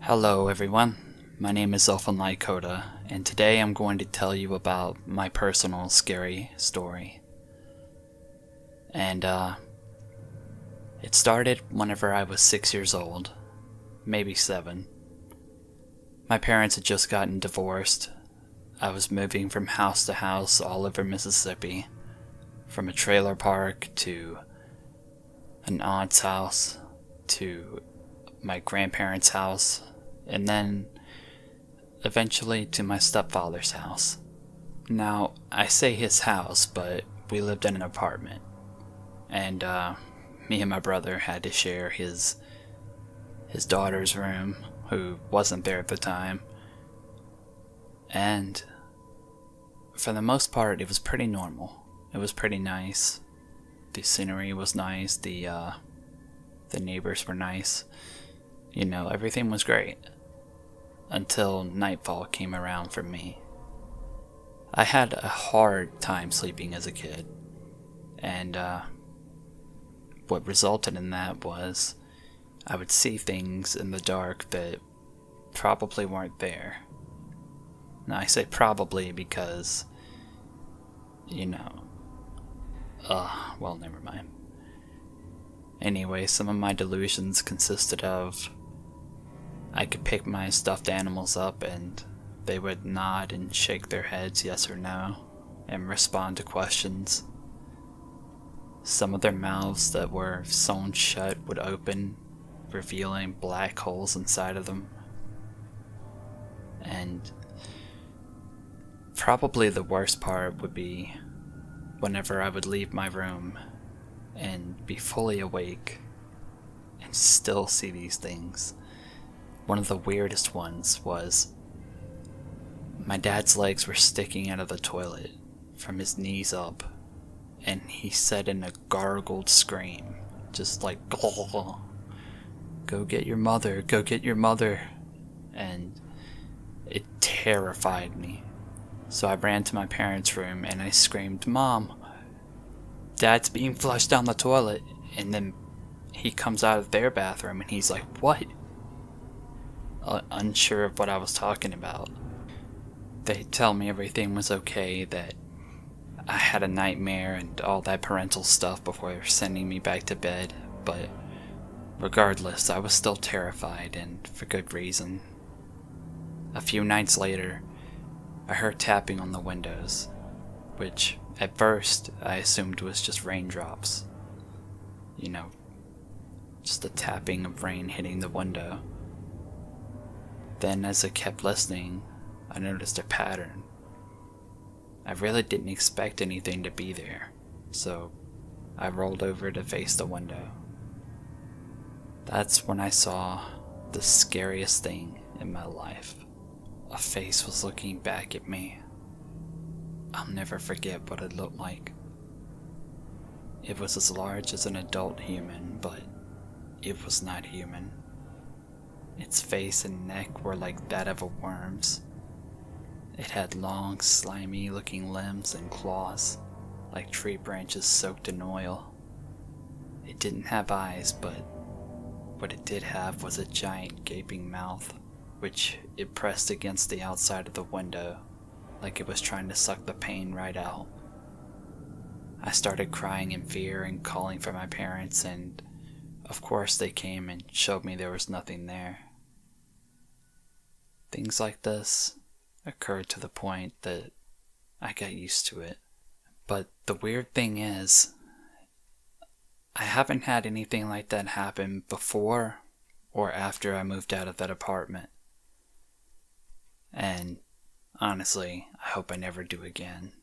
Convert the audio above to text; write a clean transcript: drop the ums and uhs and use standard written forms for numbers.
Hello everyone, my name is ElfenLiedKouta, and today I'm going to tell you about my personal scary story. And it started whenever I was 6 years old, maybe 7. My parents had just gotten divorced. I was moving from house to house all over Mississippi, from a trailer park to an aunt's house to my grandparents' house, and then eventually to my stepfather's house. Now, I say his house, but we lived in an apartment, and me and my brother had to share his daughter's room, who wasn't there at the time. And for the most part, it was pretty normal. It was pretty nice. The scenery was nice. The neighbors were nice. You know, everything was great. Until nightfall came around for me. I had a hard time sleeping as a kid. And what resulted in that was I would see things in the dark that probably weren't there. Now I say probably because, you know, well, never mind. Anyway, some of my delusions consisted of I could pick my stuffed animals up and they would nod and shake their heads yes or no and respond to questions. Some of their mouths that were sewn shut would open, revealing black holes inside of them. And probably the worst part would be whenever I would leave my room and be fully awake and still see these things. One of the weirdest ones was my dad's legs were sticking out of the toilet from his knees up, and he said in a gargled scream, just like, "Go get your mother, go get your mother," and it terrified me. So I ran to my parents' room and I screamed, "Mom, Dad's being flushed down the toilet." And then he comes out of their bathroom and he's like, "What?" Unsure of what I was talking about. They tell me everything was okay, that I had a nightmare and all that parental stuff before sending me back to bed, but regardless, I was still terrified, and for good reason. A few nights later, I heard tapping on the windows, which at first I assumed was just raindrops. You know, just the tapping of rain hitting the window. Then as I kept listening, I noticed a pattern. I really didn't expect anything to be there, so I rolled over to face the window. That's when I saw the scariest thing in my life. A face was looking back at me. I'll never forget what it looked like. It was as large as an adult human, but it was not human. Its face and neck were like that of a worm's. It had long, slimy looking limbs and claws, like tree branches soaked in oil. It didn't have eyes, but what it did have was a giant gaping mouth, which it pressed against the outside of the window, like it was trying to suck the pain right out. I started crying in fear and calling for my parents, and of course they came and showed me there was nothing there. Things like this occurred to the point that I got used to it. But the weird thing is, I haven't had anything like that happen before or after I moved out of that apartment. And honestly, I hope I never do again.